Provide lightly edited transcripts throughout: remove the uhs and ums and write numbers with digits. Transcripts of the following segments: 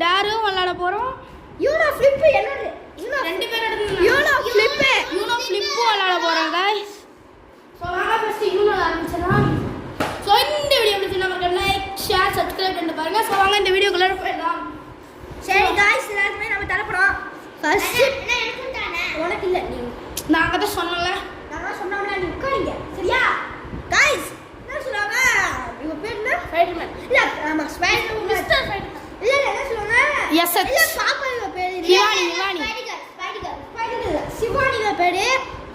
டேரும் விளையாட போறோம். You know flip என்னது? ரெண்டு பேர் எடுத்து யூனோ ஃபிளிப் விளையாட போறோம் गाइस. சோ வாங்க ஃபர்ஸ்ட் யூனோ ஆரம்பிச்சலாம். சோ இந்த வீடியோ பிடிச்சிருந்தா மறக்காம லைக், ஷேர், சப்ஸ்கிரைப் பண்ணிட்டு பாருங்க. சோ வாங்க இந்த வீடியோக்குள்ள போயிடலாம். சரி गाइस எல்லாரும் நம்ம தரப்போறோம். ஃபர்ஸ்ட் என்ன எனக்கு தானே. உனக்கு இல்ல நீ. நான் அத சொன்னல. நான் சொன்னோம்ல நீ உட்காருங்க. சரியா? गाइस என்ன சொல்றாங்க? இவ பேர் என்ன? ஸ்பைடர்மேன். இல்ல ஆமா ஸ்பைடர்மேன் மிஸ்டர் ஸ்பைடர்மேன். இல்ல என்ன சொல்றாங்க? எஸ் இல்ல பாப்பா இவ பேர் ஹிவானி. ஸ்பைடர் சிவானி பேரு.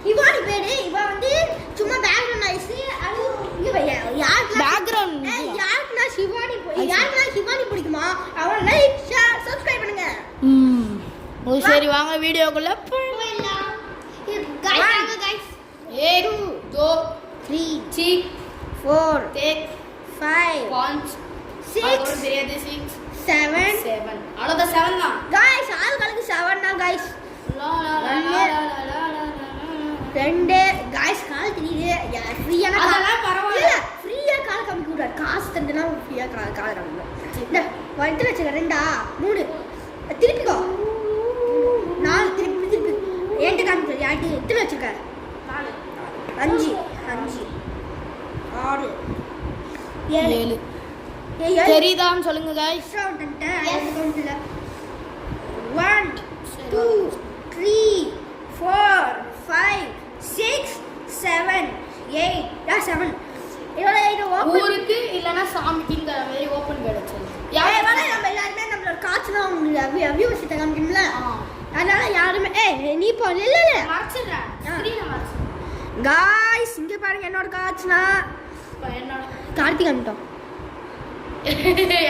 ஹிவானி பேரு. இவ வந்து சும்மா பேக்ரவுண்ட் நாய்ஸ் அது இங்க யாருக்கு பேக்ரவுண்ட் யாருக்குனா ஹிவானி பிடிக்குமா? அவன் லைக், ஷேர், சப்ஸ்கிரைப் பண்ணுங்க. ஓ சரி வாங்க வீடியோக்குள்ள போயிடலாம். गाइस 1 2 3 4 5 6 7 அவ்வளோதா 7 தான் गाइस ஆளுங்களுக்கு 7 தான் गाइस. ரெண்டு गाइस கால் தெரியுது. ஃப்ரீயான அதெல்லாம் பரவாயில்லை. ஃப்ரீயா கால் காமிக்க கூடாது. காசு தந்தனா ஃப்ரீயா கால் காமிக்கணும். இந்த வந்து வச்சுக்க 2 3 திருப்பிக்கோ 4 திருப்பி ஏன்ட்ட காமிக்க யாட்டி எத்தனை வச்சிருக்க 5 6 7 தெரியுதான்னு சொல்லுங்க गाइस. 1 2 3 4 5 6 7 8 7 இது ஓபன் ஊருக்கு இல்லனா சாமிக்குங்கிற மாதிரி ஓபன் கிடைச்சது. யாரே நம்ம எல்லாரும் நம்மளோட காட்சினா உங்களுக்கு வியூஸ் கிட்ட காமிக்கணும்ல. அதனால யாருமே நீ போ இல்ல மறைச்சிடுறேன். ஸ்கிரீனை மறைச்சிடுறேன். गाइस இங்க பாருங்க என்னோட காட்சினா என்னோட கார்த்திக் அம்ட்டோம்.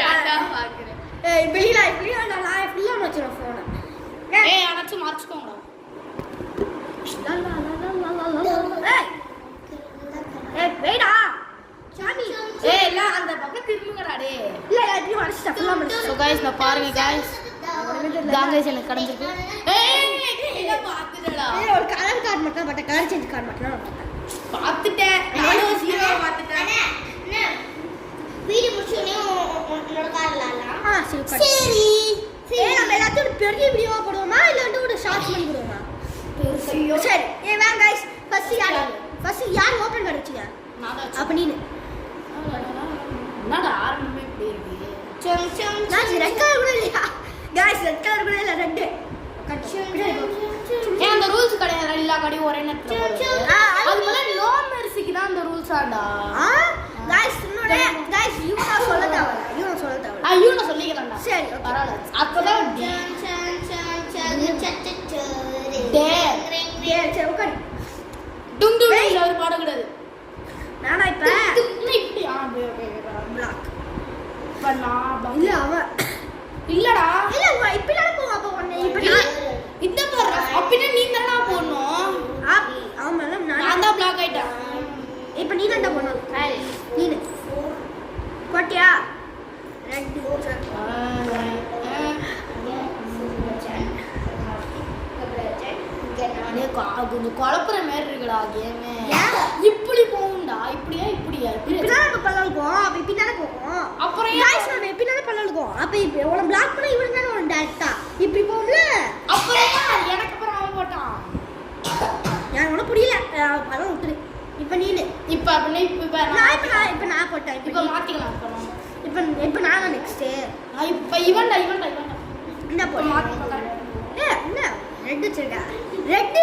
யாரா பாக்குறேன். வெளியில நான் ஃப்ரீயா வச்சிரேன் போன். அனச்சு மறைச்சுக்கோங்க. வெயிடா சாமி இல்ல அந்த பக்கம் திரும்புங்கடா டேய். இல்ல இப்படி மறைச்சிட்டா ஃபுல்லா மறைச்சிட்டா. சோ गाइस நான் பாருங்க गाइस. गाइस எனக்கு கடந்துருக்கு. இல்ல பாத்துடா. ஒரு கலர் கார்டு மட்டும் பட்ட கலர் சேஞ்ச் கார்டு மட்டும் பாத்துட்டேன். நானும் ஜீரோ பாத்துட்டேன். என்ன வீடியோ முடிச்சோனே உன்னோட கார்டுல சரி நம்ம எல்லாத்தையும் பெரிய வீடியோவா போடுவோமா இல்ல வந்து ஒரு ஷார்ட்ஸ் பண்ணி போடுவோமா? சரி வாங்க गाइस ஃபர்ஸ்ட் யார் ஓபன் கார்டு வச்சீங்க? அப்ப நீ என்னடா ஆரம்பமே இப்படி இருக்கு. நான் ரெட் கலர் கூட இல்லையா गाइस ரெட் கலர் கூட இல்ல ரெட் அந்த ரூல்ஸ் கிடையாது. எல்லா கடையும் ஒரே நேரத்துல அது போல நோ மெர்சிக்கு தான் அந்த ரூல்ஸ் ஆடா. गाइस இன்னொரு गाइस யூனா சொல்ல தேவல. யூனா சொல்லிக்கலாம்டா. சரி பரவாயில்லை. அப்பதான் சரி உட்காரு. டும் டும் ஒரு பாட கூடாது. நானா இப்ப இப்படி பிளாக் பண்ணா இல்ல அவ இல்லடா இல்ல இப்ப நான் போவா அப்ப ஒண்ணே இப்ப நான் இந்த பாரு அப்படினா நீ தானா போறணும். ஆமா நான் தான் பிளாக் ஆயிட்டேன். இப்ப நீ தான் போறணும். நீ போட்டியா ரெட் கொஞ்சம் குழப்புற மாதிரி இருக்குடா கேமே. இப்படி போகும்டா. இப்படியா இப்படிதான் நம்ம பல்லல் போவோம். அப்ப இப்படிதானே போவோம். அப்புறம் गाइस நம்ம இப்படிதானே பல்லல் போவோம். அப்ப இப்ப உன பிளாக் பண்ணா இவன் தானே ஒரு டைரக்டா இப்படி போகும்ல. அப்புறம் எனக்கு அப்புறம் அவன் போட்டான். எனக்கு ஒண்ணும் புரியல. அதான் விட்டுரு. இப்ப நீனு இப்ப அப்படியே இப்ப நான் போட்டேன். இப்ப மாத்திக்கலாம். இப்ப நான் நெக்ஸ்ட் இப்ப இவன்டா என்ன போட மாத்திக்கலாம். என்ன ரெட் வச்சிருக்க? ரெட்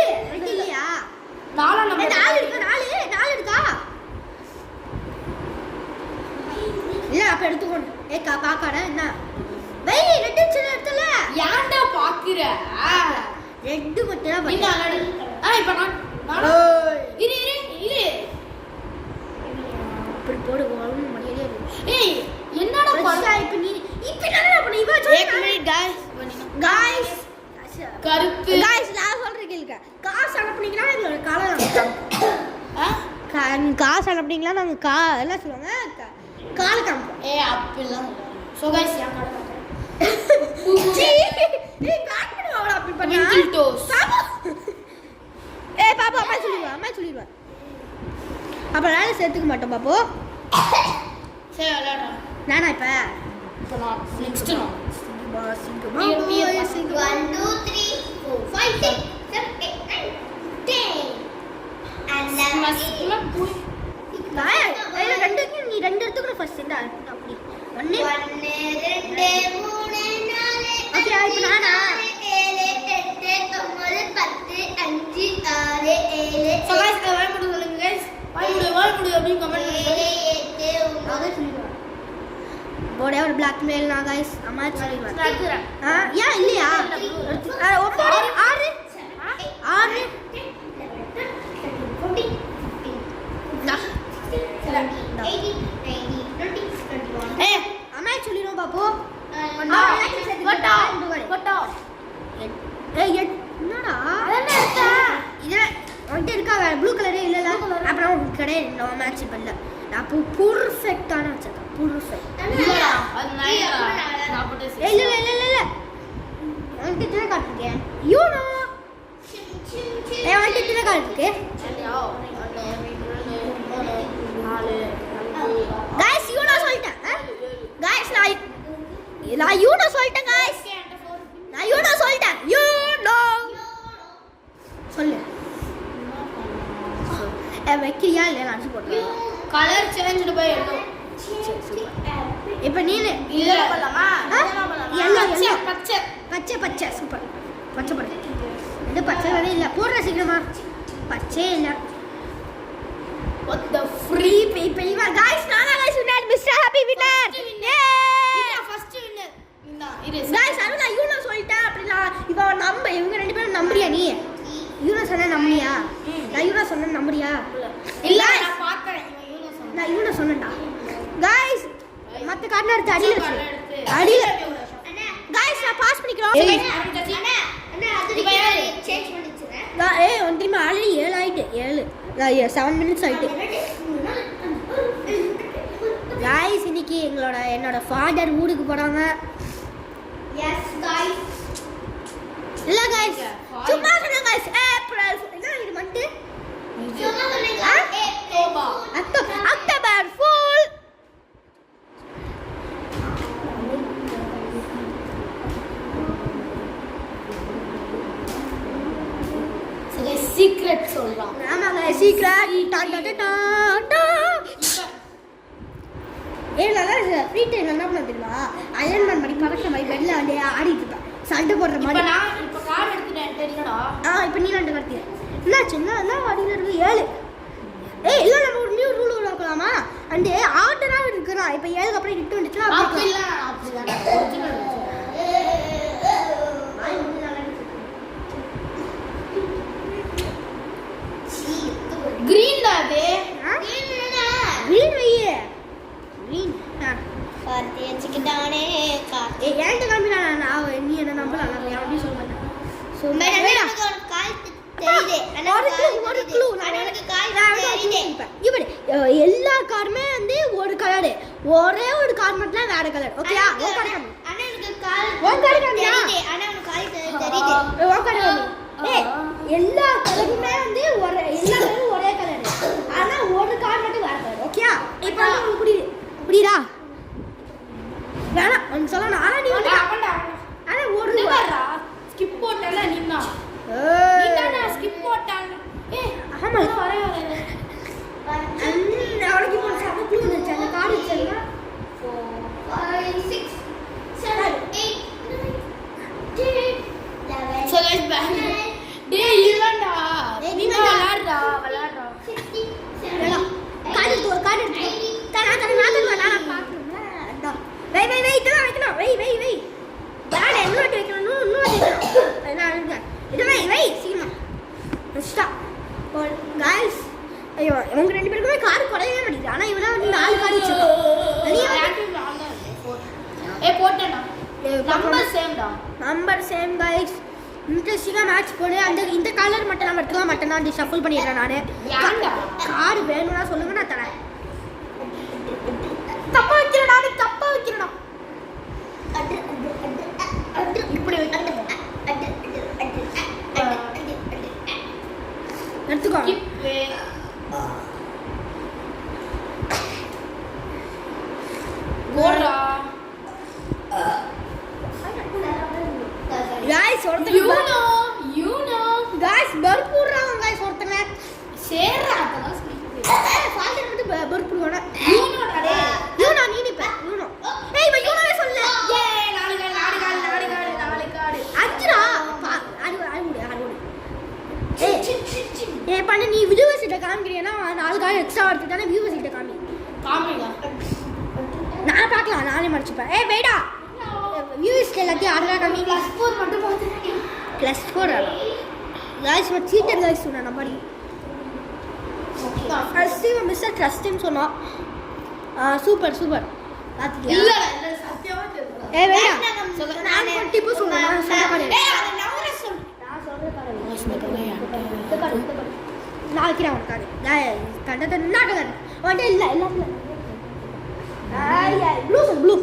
இல்லையா? 4 நம்பர் 4 இருக்கா? இல்ல அப்ப எடுத்துக்கோங்க. பாக்காட என்ன வெய் ரெட் வச்சிருக்க இடத்துல ஏன்டா பாக்குற? ரெட் மட்டும் நீ அலடு. இப்ப நான் இரு இப்படி போடு வாழும் மணியே. என்னடா பண்ணா? இப்ப நீ என்ன பண்ண? இவ சொல்லுங்க गाइस கருப்பு गाइस நான் சொல்றேன் கேளுங்க. காசு அனுப்புனீங்கன்னா எங்க காலை காசு அனுப்புனீங்கன்னா நாங்க என்ன சொல்லுவாங்க காலை காமிப்போம். அப்படிலாம் சோ गाइस யா காலை நீ பேக் பண்ணுவாடா அப்படி பண்ணா. பாப்பா அம்மா சொல்லிடுவா. அப்ப நானே சேர்த்துக்க மாட்டோம் பாப்போ. சரி விளையாடுறோம். நானா இப்ப not next no. Sigma boy, Sigma. 1, 2, 3, 4, 5, 6, 7, 8, 9, 10. And then Sigma boy. நீ ரெண்டு எடுத்துக்கணும் ஃபர்ஸ்ட் இந்த அப்படி 1 2 3 4 ஓகே இப்போ நானா 7 8 9 10 5 6 7 So guys, வாய் மூடு சொல்லுங்க guys. வாய் மூடு அப்படி கமெண்ட் பண்ணுங்க. போடே ஒரு blackmail நான் guys அம்மா சொல்லிடுவேன். நடக்குறேன். ஏன் இல்லையா? 9 6 6 ஏய் அம்மா சொல்லிரோம் பாப்பு என்னடா இது உன்கிட்ட இருக்கா ப்ளூ கலரே இல்லைல்ல அப்புறம் உனக்கு கிடையாது நம்ம மேட்ச் பண்ணல அப்போ பர்ஃபெக்டான வச்சிருக்கேன் பர்ஃபெக்ட் இல்லை இல்லை இல்லை இல்லை உனக்கு எத்தனை கார்டு இருக்கு யூனோ உனக்கு எத்தனை கார்டு இருக்கு गाइस யூனோ சொல்லிட்டேன் गाइस நான் யூனோ சொல்லிட்டேன் गाइस நான் யூனோ சொல்லிட்டேன் யூனோ சொல்லு வைக்கிறியா இல்லையா நான் போட்டுறேன் கலர் சேஞ்ச் பை எல்லோ இப்போ நீனு இல்ல பண்ணலாமா எல்லோ எல்லோ பச்சை பச்சை பச்சை சூப்பர் பச்சை போடு இந்த பச்சை வேற இல்ல போடுற சீக்கிரமா பச்சை இல்ல what the free people guys நானா guys winner Mr. Happy winner yeah first winner இந்த guys அருணா யூனோ சொல்லிட்டா அப்படினா இவ நம்ப இவங்க ரெண்டு பேரும் நம்பறியா நீ யூனோ சொன்னா நம்பறியா நான் யூனோ சொன்னா நம்பறியா இல்ல நான் பார்த்தேன் யூனோ சொன்னா நான் யூனோ சொன்னேன்டா guys மத்த கார்டு எடுத்து அடியில அண்ணா guys நான் பாஸ் பண்ணிக்கிறோம் அண்ணா அது சேஞ்ச் பண்ணிச்சறேன் ஏய் ஒன்றிமா ஆல்ரெடி 7 ஆயிட்டு 7 minutes ஆயிட்டு गाइस இன்னைக்கு என்னோட ஃாதர் ஊருக்கு போறாங்க எஸ் गाइस இல்ல गाइस சும்மா சொன்னா गाइस ஏப்ரல் என்ன இது மந்த் சும்மா சொன்னீங்க அக்டோபர் ஃபுல் சீக்ரெட் சொல்றான் ஆமாங்க சீக்ரெட் டான் டான் டான் டான் நல்லா ஃப்ரீ டைம் என்ன பண்ண தெரியுமா அயர்ன் மேன் மாதிரி பறக்கிற மாதிரி பெட்ல வந்து ஆடிட்டு இருப்பேன் சண்டை போடுற மாதிரி இப்போ கார்டு எடுத்துட்டேன் தெரியுமாடா இப்போ நீ ரெண்டு கட்டிய என்னாச்சு என்ன அடியில் இருக்கு 7 ஏய் இல்லை நம்ம ஒரு நியூ ரூல் உருவாக்கலாமா அண்டு ஆர்டராக இருக்குறா இப்போ 7க்கு அப்புறம் இட்டு வந்துச்சுன்னா green அது green வையே green கார்த்தி வச்சுக்கிட்டானே கார்த்தி ஏன்ட்ட காமிடா நான் நீ என்ன நம்பலாம் நான் யாரையும் சொல்ல மாட்டேன் சோ எனக்கு ஒரு கால் தெரியுது ஒரு க்ளூ நான் எனக்கு கால் தெரியுது இவரு எல்லா காருமே வந்து ஒரு கலர் ஒரே ஒரு கார் மட்டும் வேற கலர் ஓகேயா ஓ கார் காமி அண்ணா எனக்கு கால் ஓ கார் காமி தெரியுது அண்ணா எனக்கு கால் தெரியுது ஓ கார் காமி ஏய் எல்லா கலருமே வந்து எல்லா கலரும் ஒரே கலர் ஆனா ஒரு கார் மட்டும் வேற கலர் ஓகேயா இப்போ உங்களுக்கு புரியுதா வேணா நான் சொல்லணும் ஆனா நீ வந்து ஆனா ஒரு வரா ஸ்கிப் போட்டல நீனா நீனா ஸ்கிப் போட்டாங்க ஏய் ஆமா வரே அவளுக்கு இப்போ சமக்கு வந்துச்சு அந்த கார் செல்ல 4 5 6 7 8 9 10 சோ गाइस பேக் டேய் இல்லடா நீனா விளையாடுறா கார் எடுத்து தரா நான் பாக்குறேன் வை இதெல்லாம் வைக்கணும் வை வேற இன்னொரு வைக்கணும் இன்னொரு வைக்கணும் நான் இது வை சீமா ஸ்டாப் गाइस ஐயோ இவங்க ரெண்டு பேருக்குமே கார் குறையவே மாட்டேங்குது ஆனா இவனா வந்து 4 கார் வச்சிருக்கான் ஏய் போட்டடா நம்பர் சேம் गाइस இன்ட்ரெஸ்டிங்கா மேட்ச் போடு இந்த கலர் மட்டும் நான் எடுத்துக்கலாம் மட்டும் நான் ஷஃபிள் பண்ணிடுறேன் நானு கார் வேணும்னா சொல்லுங்க நான் தரேன் தப்பா வைக்கிறடா இப்படி வைக்கணும் எடுத்துக்கோ போடுறா யூனோ गाइस பர்பூர்றாங்க गाइस ஒருத்தங்க சேர்றா அதெல்லாம் சொல்லி ஃபாதர் வந்து பர்பூர்வானா யூனோடா டேய் யூனோ நீ நிப்ப யூனோ ஏய் இவ யூனோவே சொல்ல ஏய் நாலு காடு அஞ்சரா ஆடு ஏய் பண்ண நீ வியூவர்ஸ் கிட்ட காமிக்கறியனா நாலு கால் எக்ஸ்ட்ரா எடுத்துட்டானே வியூவர்ஸ் கிட்ட காமிங்க நான் பார்க்கலாம் நானே மடிச்சுப்பேன் ஏய் வேடா வியூவர்ஸ் எல்லாத்தையும் ஆடுறா காமி +4 மட்டும் பாத்துட்டேன் +4 ஆடா गाइस मैं चीटर गाइस सुना नंबर ஃபர்ஸ்ட் மிஸ்டர் ட்ரஸ்டிங் சொன்னா சூப்பர் பாத்தீங்களா இல்ல சத்தியமா தெரியல ஏய் வேடா நான் டிப்பு சொன்னா நான் சொல்ல பாரு ஏய் அத நவர சொல் நான் சொல்ற பாரு நாளைக்கு நான் உட்காரு கண்டத நாடக வந்து இல்ல ஐயா ப்ளூ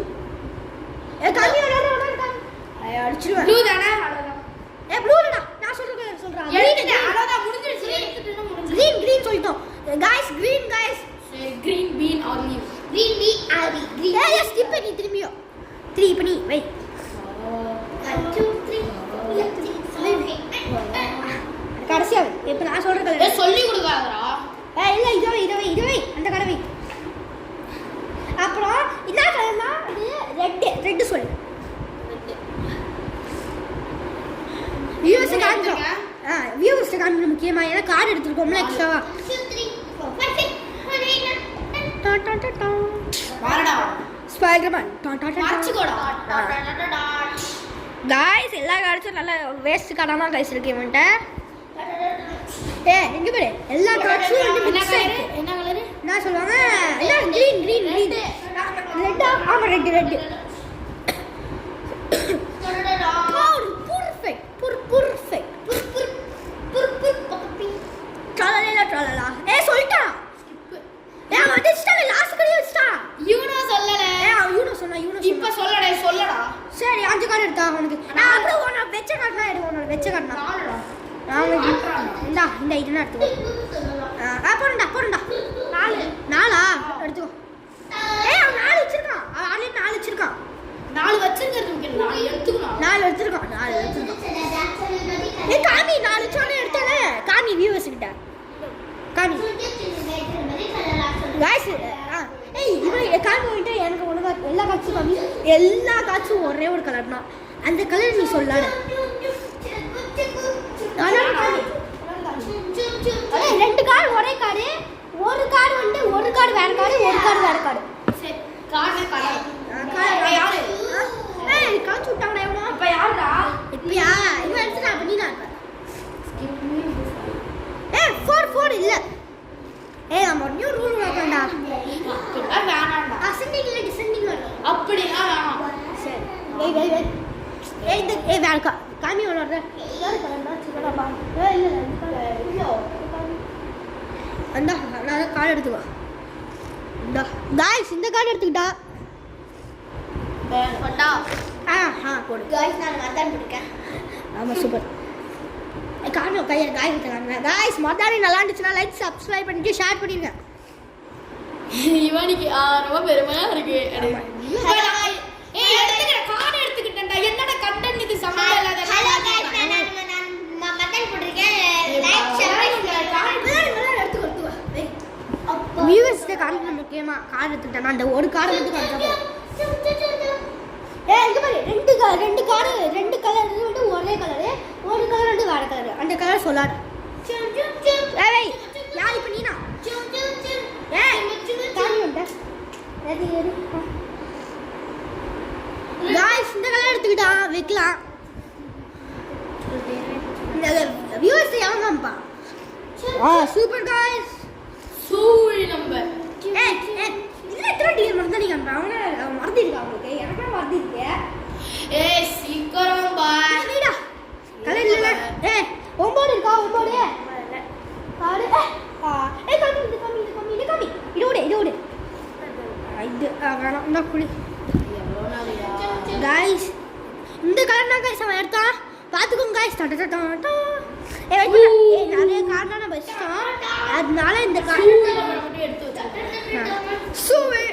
ஏ கம்மி வர ஐயா அடிச்சிடுவேன் ப்ளூ தானே ஏ ப்ளூடா நான் சொல்றேன் எழுதிட்டே அவ்வளவுதான் முடிஞ்சிருச்சு எடுத்துட்டேன்னா முடிஞ்சிருச்சு green சொல்லிட்டோம் guys green guys green bean or leaf green bee abi green ஏய் ஸ்கிப் பண்ணி திரும்பியோ 3 பண்ணி வை 1 2 3 கடைசியா இப்ப நான் சொல்ற கலர் ஏய் சொல்லி கொடுக்காதடா ஏய் இல்ல இதுவை அந்த கடவை அப்புறம் என்ன கலர்னா இது ரெட் சொல்லு வியூவர்ஸ் காண்றோம் வியூவர்ஸ் காண்றது முக்கியமா ஏன்னா கார்டு எடுத்துக்கோம்ல எக்ஸ்ட்ராவா 2 3 4 5 வாடா ஸ்பைடர்மேன் மாச்சுகோடா गाइस எல்லா கார்ட்ஸும் நல்ல வேஸ்ட் கார்டாமா गाइस இருக்கு இவன்ட்ட ஏய் இங்க பாரு எல்லா கார்ட்ஸும் வந்து மிக்ஸ் ஆயிருக்கு என்ன கலர் நான் சொல்வாங்க எல்லாம் green ரெட் ஆமா ரெட் ட்ரலலா ஏய் சொல்லிட்டா ஏய் அவன் டிஸ்டல் லாஸ்ட் கடி வச்சிட்டா யூனோ சொல்லல ஏய் யூனோ சொன்னா இப்ப சொல்லடா சரி 5 கார்டு எடுத்தா அவனுக்கு நான் அப்புறம் உன வெச்ச கார்டுனா எடுவோம் வெச்ச கார்டுனா இந்த இதுனா எடுத்துக்கோ போறடா 4 எடுத்துக்கோ ஏய் அவன் 4 வச்சிருக்கான் அவன் 4 வச்சிருக்கான் 4 வச்சிருக்கிறது 4 எடுத்துக்கணும் 4 எடுத்துருக்கான் ஏய் காமி 4 சொன்ன எடுத்தானே காமி வியூவர்ஸ் கிட்ட காமி गाइस ஏய் இவன் காமி வந்து எனக்கு ஒழுங்கா எல்லா காட்சும் ஒரே ஒரு கலர் தான் அந்த கலர் நீ சொல்லாத ரெண்டு கார்டு ஒரே கார்டு ஒரு கார்டு வந்து ஒரு கார்டு வேற கார்டு சரி கார்டு கலர் யாரு ஏய் காட்சி விட்டாங்கடா இவனா இப்ப யாருடா இப்பயா இவன் எடுத்துடா பண்ணி நான் ஏய் 4 இல்ல ஏய் நம்ம நியூ ரூல் வைக்கண்டா வேணாம்டா அசெண்டிங் இல்ல டிசெண்டிங் வரும் அப்படினா சரி ஏய் இந்த வேற காமி வளர்ற யார் கலண்டா சிக்கடா ஏய் இல்ல அண்ணா நான் கார்டு எடுத்துவா இந்தா गाइस இந்த கார்டு எடுத்துக்கிட்டா போடா போடு गाइस நான் மதன் பிடிக்கேன் ஆமா சூப்பர் கார்டு கையில गाइस எடுத்துக்காங்க गाइस மதானி நல்லா இருந்துச்சுனா லைக் சப்ஸ்கிரைப் பண்ணிட்டு ஷேர் பண்ணிருங்க இவனுக்கு ரொம்ப பெருமையா இருக்கு ஏய் எடுத்துக்கிற கார்டு எடுத்துக்கிட்டேன்டா என்னடா கண்டென்ட் இது சம்பந்தம் இல்லாத ஹலோ गाइस நான் மதன் போட்டுருக்கேன் லைக் ஷேர் கார்டு எடுத்துக்கோ வியூவர்ஸ் கார்டு முக்கியமா கார்டு எடுத்துட்டேனா அந்த ஒரு கார்டு மட்டும் காமிச்சா ஏய் இங்க பாரு ரெண்டு கலர் வந்து ஒரே கலர் ஒரு கலர் வந்து வேற கலர் அந்த கலர் சொல்லாத ஏய் யார் இப்ப நீனா ஏய் காமி வந்த எது गाइस இந்த கலர் எடுத்துக்கிட்டா வைக்கலாம் இந்த வியூவர்ஸ் யாவங்கப்பா சூப்பர் गाइस சூழி நம்பர் ஏய் இல்ல ட்ரெடி மறந்தடி கம்பா அவன மறந்திருக்கா உங்களுக்கு எனக்கு மறந்திருக்கு ஏய் சீக்கிரம் பா நீடா கலர் இல்ல ஏய் 9 இருக்கா 9 காடு ஏய் காமி இதோட இது வேணாம் இந்த குடி गाइस இந்த கலர் நான் गाइस அவன் எடுத்தா பாத்துக்கோங்க गाइस ஏய் நிறைய கார்டு நான் வச்சிட்டோம் அதனால இந்த கார்டு மட்டும் எடுத்து வச்சிட்டேன் சூவே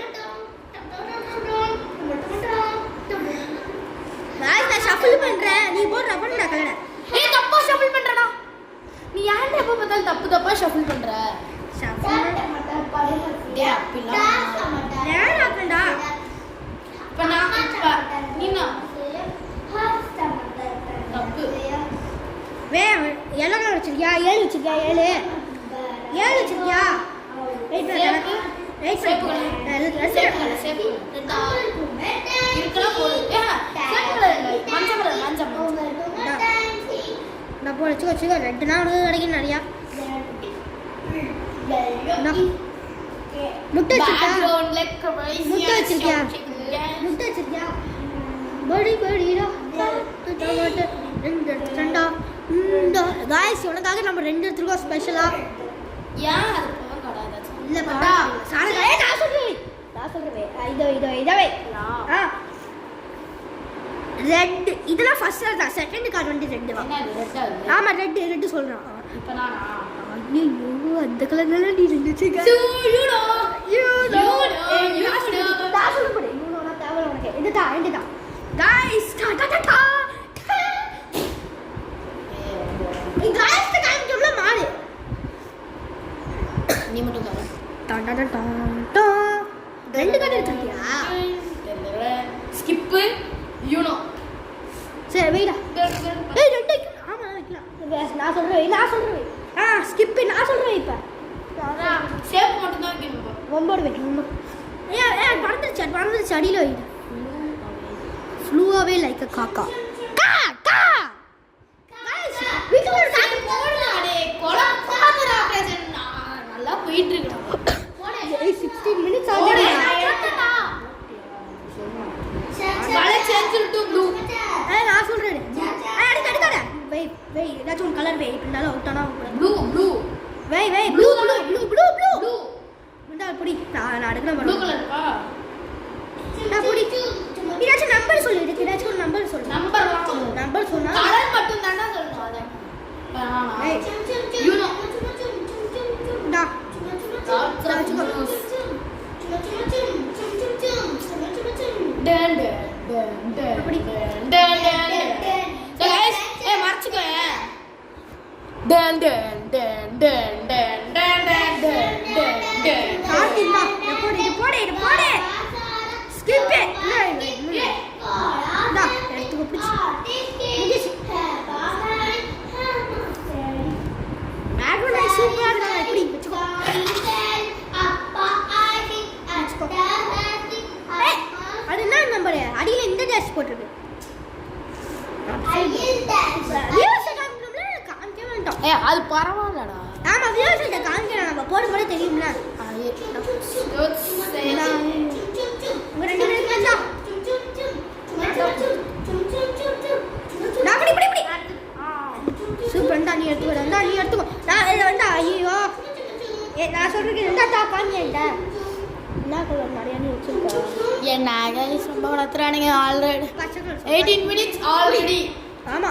गाइस நான் ஷஃபிள் பண்றேன் நீ போடுற பண்ணடா கலட ஏய் தப்பா ஷஃபிள் பண்றடா நீ ஏன்டா எப்ப பார்த்தாலும் தப்பா ஷஃபிள் பண்ற ஷஃபிள் டேய் அப்படிலாம் ஏன் ஆக்கண்டா இப்ப நான் நீனா தப்பு வே எல்லோ கலர் வச்சிருக்கியா 7 வச்சிருக்கியா 7 வச்சிருக்கியா வெயிட் பண்ணு வெயிட் பண்ணு சேப் இருக்கலாம் போடு சேப் கலர் இல்ல மஞ்சள் நான் போடு வச்சுக்கோ 2 நாள் கிடைக்கும் நிறையா முட்டை வச்சிருக்கியா படி படிடா ரெண்டா गाइस உனக்காக நம்ம 2 எடுத்துறோம் ஸ்பெஷலா ஏன் அது பவர் கடாதாச்சு இல்ல பட்டா சார நான் சொல்றேன் இதவே ரெட் இதெல்லாம் ஃபர்ஸ்ட் தான் செகண்ட் கார்டு வந்து ரெட் வா ஆமா ரெட் சொல்றான் இப்போ நானா ஐயோ அந்த கலர்ல நீ இருந்துச்சு நான் சொல்றேன் யூனோனா தேவல உனக்கு இதுதான் गाइस டா இந்த गाइस டைம் சொல்ல மாடு நீ மட்டும் கர டா 2 கார்டு எடுத்துட்டியா ஸ்கிப் யூனோ சரி வெயிடா ஏய் 2 ஆமா வைக்கலாம் நான் சொல்றேன் ஸ்கிப் நான் சொல்றேன் இப்ப சேப் மட்டும் தான் வைக்கணும் ஒம்போடு வைக்கணும் ஏன் பறந்துருச்சு அடியில வை ஃப்ளூவாவே லைக் காக்கா வீட்டுல ஒரு அது போடுறாடே கொலப்பாதரா பிரசன்ட் நல்லா போயிட்டு இருக்கு 16 மினிட்ஸ் ஆகுது வலை செஞ்சுட்டு ப்ளூ நான் சொல்றேன் அடிக்காத வெய் ஏதாச்சும் ஒரு கலர் வெய் இருந்தாலும் அவுட் ஆனா ப்ளூ வெய் ப்ளூ முண்டா புடி நான் அடுக்குறேன் ப்ளூ கலர்ப்பா நான் புடி ஏதாச்சும் நம்பர் சொல்லு ஏதாச்சும் ஒரு நம்பர் சொல்லு நம்பர் சொன்னா கலர் மட்டும் தானா சொல்லணும் அத யூனோ டா டன் गाइस ஏ மறச்சுக்கோ டன் காட்டினா போடு ஸ்கிப் டா எடுத்து பிடிச்சு மேக்ரோனை சூப்பரா இருக்கா இப்படி வெச்சுக்கோ அது என்ன நம்பர் அடியில இந்த டேஷ் போட்டுருக்கு அது பரவாயில்லடா ஆமா வியூவர்ஸ் காமிக்கிறேன் நம்ம போடும்போது தெரியும்ல உங்க 2 பேருக்கு வந்தா நான் இப்படி சூப்பர் நீ எடுத்துக்கோ நான் வந்தா ஐயோ நான் சொல்றேன் ரெண்டா காமியேன்டா என்ன கலர் நிறைய நீ வச்சிருக்க என்ன गाइस ரொம்ப வளத்துறானுங்க ஆல்ரெடி 18 மினிட்ஸ் ஆல்ரெடி ஆமா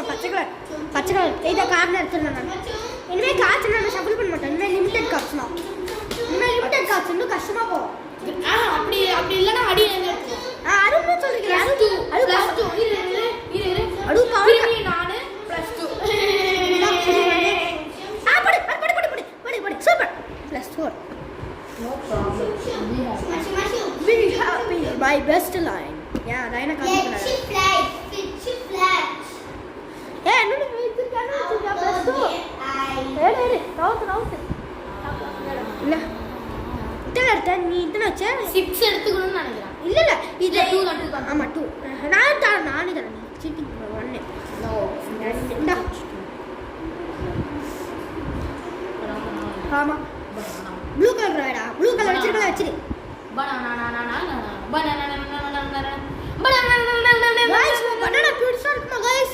பச்சை கலர் இதை கார்டு எடுத்துடலாம் நான் இனிமேல் காய்ச்சல் நம்ம ஷஃபிள் பண்ண மாட்டோம் இனிமேல் லிமிடெட் கார்ட்ஸ் இன்னும் கஷ்டமா போகும் அப்படி இல்லைன்னா அடி அருமை சொல்றீங்க அது +2 இரு அடு திரும்பி நானு +2 படி super +4 no problem we happy my best line நான் என்ன காமிக்கிறேன் என்னோட வெயிட் காண +2 ஏய் நவுத்து இல்ல இத்தனை நீ இத்தனை வச்ச 6 எடுத்துக்கணும்னு நினைக்கிறேன் இல்ல இது 2 தான் ஆமா 2 நான் தரேன் நீ சீட்டிங் 1 நோ இந்தா ஆமா ப்ளூ கலர் வேடா ப்ளூ கலர் வச்சிரு பனானா பியூட்டிஃபுல்லா இருக்குமா गाइस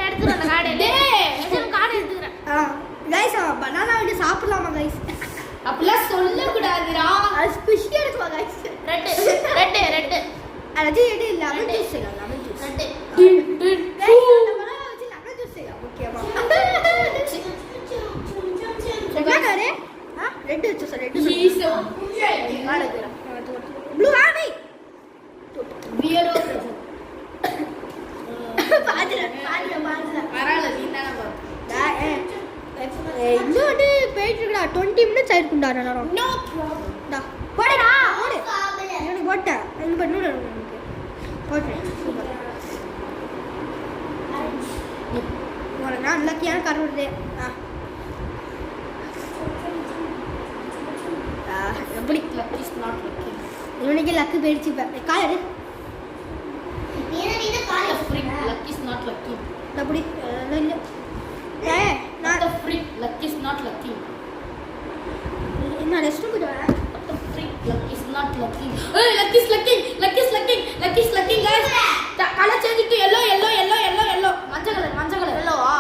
எடுத்துறேன் அந்த கார்டு டேய் கார்டு எடுத்துறேன் गाइस பனானா வந்து சாப்பிடலாமா गाइस அப்படிலாம் சொல்ல கூடாதுடா அது ஸ்குஷியா இருக்குமா गाइस ரெட் அது இல்ல லெமன் ஜூஸ் ரெட் பனானா வச்சு லெமன் ஜூஸ் ஓகேவா ரெட் வச்சு ரெட் ப்ளூ ஆனி பியர்டோ இன்னும் வந்து போயிட்டு இருக்கா 20 மினிட்ஸ் ஆயிருக்கும்டா நேரம். No problem. டா போடா ஓடு. நான் போட்டேன். இங்க பண்ணு எனக்கு. போட்றேன். சூப்பர். உனக்கு நான் லக்கியான கார் வருது. எப்படி லக் இஸ் நாட் லக்கி. இவனுக்கு லக்கு போயிடுச்சு இப்ப. கார் எடு. Luck is not lucky. அப்படி இல்ல. நான் the freak luck is not lucky. என்ன ரெஸ்ட் ரூம் போறேன். The freak luck is not lucky. Hey, luck is lucky. Luck is lucky. Luck is lucky guys. Colour change to yellow. மஞ்சள் colour yellow ஆ.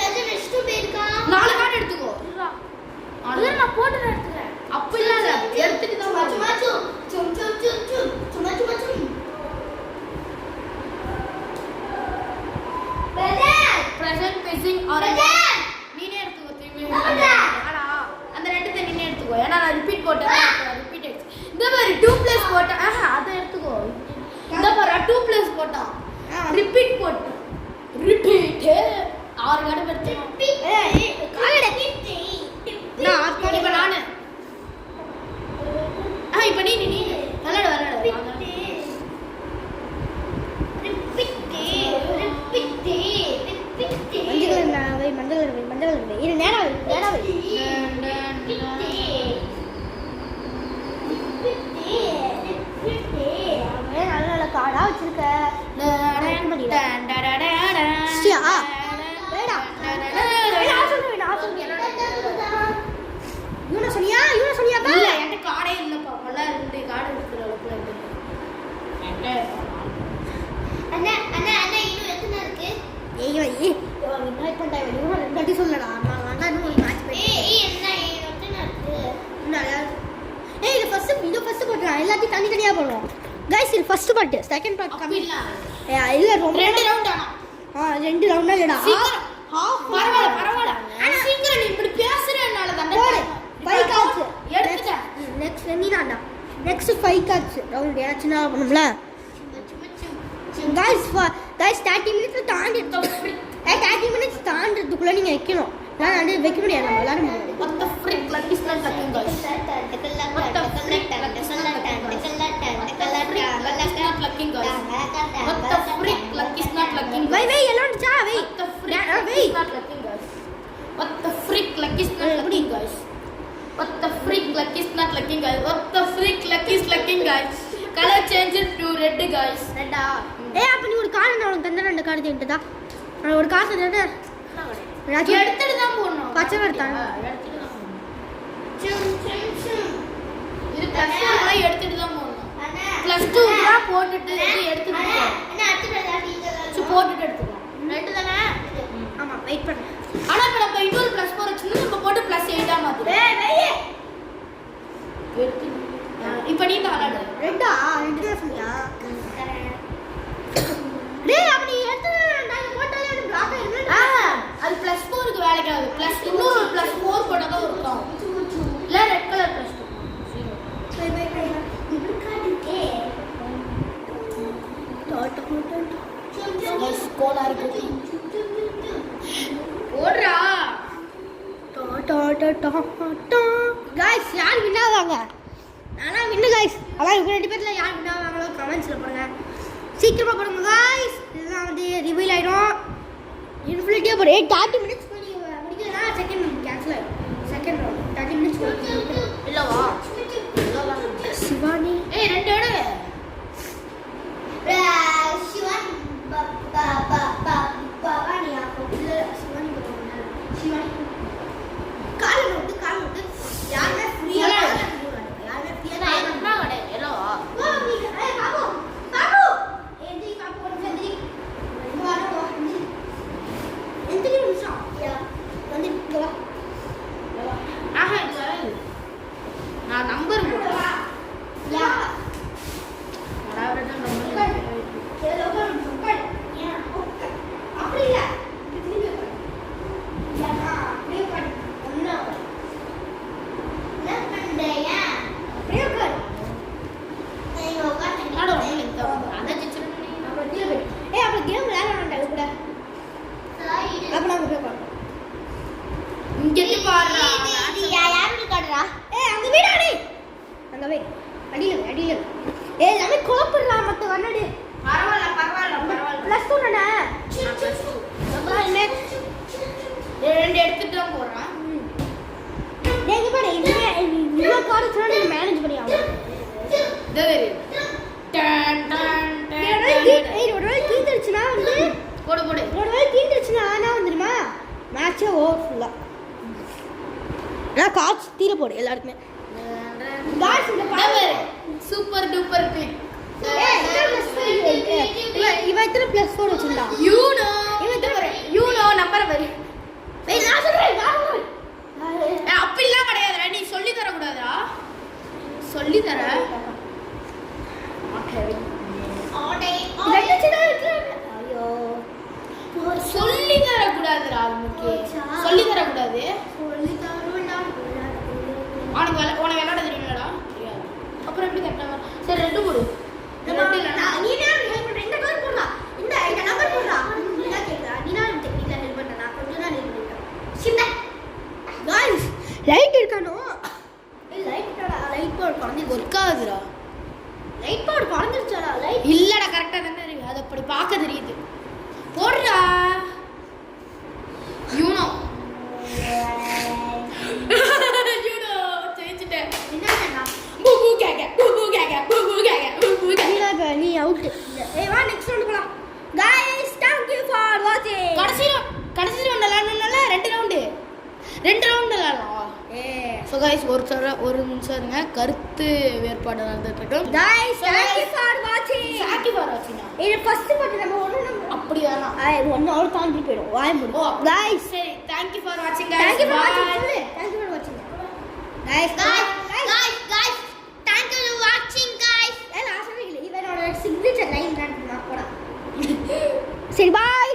நான் rest room போயிருக்கா. 4 card எடுத்துக்கோ. அது நான் போட்டு எடுத்துறேன். அப்ப இல்ல எடுத்துட்டு தான் சும்மா present facing orange. நீனே எடுத்துக்கோ திரும்பி. அந்த ரெண்டு நீனே எடுத்துக்கோ. ஏன்னா நான் ரிப்பீட் போட்டேன். ரிப்பீட் ஆயிடுச்சு. இந்த மாதிரி 2+ போட்டேன். அத எடுத்துக்கோ. இந்த மாதிரி 2+ போட்டா. ரிப்பீட் போட்டு. ரிப்பீட் 6 கார்டு எடுத்து. காலடா. நான் இப்ப நானு. இப்ப நீ விளையாடு. மஞ்சள் இது நேரா நல்ல காடா வச்சிருக்க. இவன சொன்னியா இல்ல என்கிட்ட கார்டே இல்லப்பா. பல்ல 2 கார்டு இருக்கிற அளவுக்கு இருக்கு. இன்னும் எத்தனை இருக்கு? இன்வைட் பண்ணா இவன் ரெண்டு வாட்டி சொல்லடா. நான் வேண்டாம் இன்னும் மேட்ச் பண்ணி. என்ன எத்தனை இருக்கு? இது ஃபர்ஸ்ட் போடுறா. எல்லாத்தையும் தனித்தனியா போடுறோம். गाइस இது ஃபர்ஸ்ட் பார்ட். செகண்ட் பார்ட் கம்மி இல்ல. இல்ல ரொம்ப 2 ரவுண்ட் ஆனா. 2 ரவுண்டா இல்லடா. ஹாஃப் பரவாயில்ல. சீக்கிரம் நீ இப்படி பேசுறேனால தான் 5 கார்ட்ஸ் எடுத்துட்டேன். நெக்ஸ்ட் நீ தான்டா. நெக்ஸ்ட் 5 கார்ட்ஸ் ரவுண்ட் ஏதாச்சும் நான் பண்ணும்ல. गाइस 30 மினிட்ஸ் தாண்டி 30 மினிட்ஸ் தாண்டறதுக்குள்ள நீங்க வைக்கணும். நான் வந்து வைக்க முடியாது. நம்ம எல்லாரும் what the frick luck is not lucky guys. What the frick luck is not lucky guys. What the frick luck is not lucky guys. வை எல்லாம் வந்துச்சா வை. What the frick luck is not lucky guys. What the frick luck is not lucky guys. What the frick luck is not lucky guys. What the frick luck is lucky guys. Color change to red guys. ரெட்டா. அப்ப நீ ஒரு card நான் உனக்கு தந்தற. 2 card எடுத்துடா. நான் ஒரு card தந்தற. எடுத்துட்டு தான் போறோம். பச்சை எடுத்தாங்க. எடுத்துட்டு தான் போறோம். இது +2 எடுத்துட்டு தான் போறோம். +2 தான் போட்டுட்டு எடுத்துட்டு போறோம். என்ன அடுத்து போட்டுட்டு எடுத்துக்கலாம். ரெண்டு தானே? ஆமா வெயிட் பண்ணு. ஆனா இப்ப நம்ம இன்னொரு +4 வச்சிருந்தா நம்ம போட்டு +8 ஆ மாத்திடுவோம். வெய் எடுத்து இப்ப நீ தான் விளையாடு. ரெண்டா? 2 தான் சொன்னியா? டேய் அப்ப நீ எடுத்து நான் போட்டாலே அது பிளாக் ஆயிடும். அது +4க்கு வேலைக்கு ஆகுது. ப்ளஸ் இன்னொரு +4 போட்டா தான் இருக்கும். இல்ல ரெட் கலர் +2. பை இப்படி காட்டுக்கே. கோலா இருக்கு. ஓடுறா. गाइस யார் வின் ஆவாங்க? நானா வின் गाइस. அதான் இவங்க ரெண்டு பேர்ல யார் வின் ஆவாங்களோ கமெண்ட்ஸ்ல போடுங்க. சீக்கிரமா போடுங்க गाइस. இதெல்லாம் வந்து ரிவீல் ஆயிடும். இன்ஃபினிட்டியா போற 30 மினிட்ஸ் பண்ணி முடிக்கலனா செகண்ட் கேன்சல் ஆயிடும். செகண்ட் ரவுண்ட் 30 மினிட்ஸ் இல்லவா? சிவானி ரெண்டு எடு. சிவானி பவானி இல்ல சிவானி கால் விட்டு யாரே ஃப்ரீயா யாரே ஃப்ரீயா என்ன கடை? இல்லவா? பாபு ஏந்தி பாபு வந்து எந்த நிமிஷம் வந்து வா. நான் நம்பர் போடுறேன். யா அதாவது நம்பர் காய்ச்சல ஓவர் ஃபுல்லா நான் காய்ச்சி தீர போடு எல்லாருக்குமே காய்ஸ் இந்த படம் சூப்பர் டூப்பர் பிக் இவன் எத்தனை ப்ளஸ் 4 வச்சிருந்தா யூனோ இவன் எத்தனை யூனோ நம்பர் வரி நான் சொல்றேன் அப்படிலாம் கிடையாதுடா நீ சொல்லி தர கூடாதா சொல்லி தர ஐயோ சொல்லி தர கூடாதுடா நமக்கு சொல்லி தர கூடாது உனக்கு விளையாட தெரியுங்களா தெரியாது அப்புறம் எப்படி கரெக்டாக சரி ரெண்டு போடு ரெண்டு இல்லைனா இந்த கலர் போடலாம் இந்த நம்பர் போடலாம் நீ தான் கேட்குறா நீ தான் டெக்னிக்கலாக ஹெல்ப் பண்ண நான் கொஞ்சம் தான் ஹெல்ப் பண்ணிட்டேன் சின்ன காய்ஸ் லைட் இருக்கானோ லைட் போர்டு குறைஞ்சி ஒர்க் ஆகுதுடா லைட் போர்டு குறைஞ்சிருச்சாடா லைட் இல்லடா கரெக்டாக தானே இருக்கு அது அப்படி பார்க்க தெரியுது போடுறா யூனோ யூனோ ஜெயிச்சிட்டேன் என்னடா பூபூ கேக்க பூபூ கேக்க பூபூ கேக்க பூபூ கேக்க நீ அவுட் ஏய் வா நெக்ஸ்ட் ரவுண்ட் போலாம் guys thank you for watching கடைசி ரவுண்ட் விளையாடணும்னால ரெண்டு ரவுண்ட் விளையாடலாம் ஸோ கைஸ் ஒரு நிமிஷம் இருங்க கருத்து வேறுபாடு நடந்துட்டு இருக்கு guys thank you for watching சாக்கி பாரு வச்சினா இது ஃபர்ஸ்ட் பார்ட் நம்ம ஒண்ணு அப்படி வேணாம் ஒன்னு அவர் தாண்டி போய்டும் வாய் மூடு गाइस சரி thank you for watching thank guys you for bye watching thank you for watching guys guys thank you for watching guys நான் சொல்றேன் இவனோட சிக்னேச்சர் லைன் தான் நான் போடா சரி பை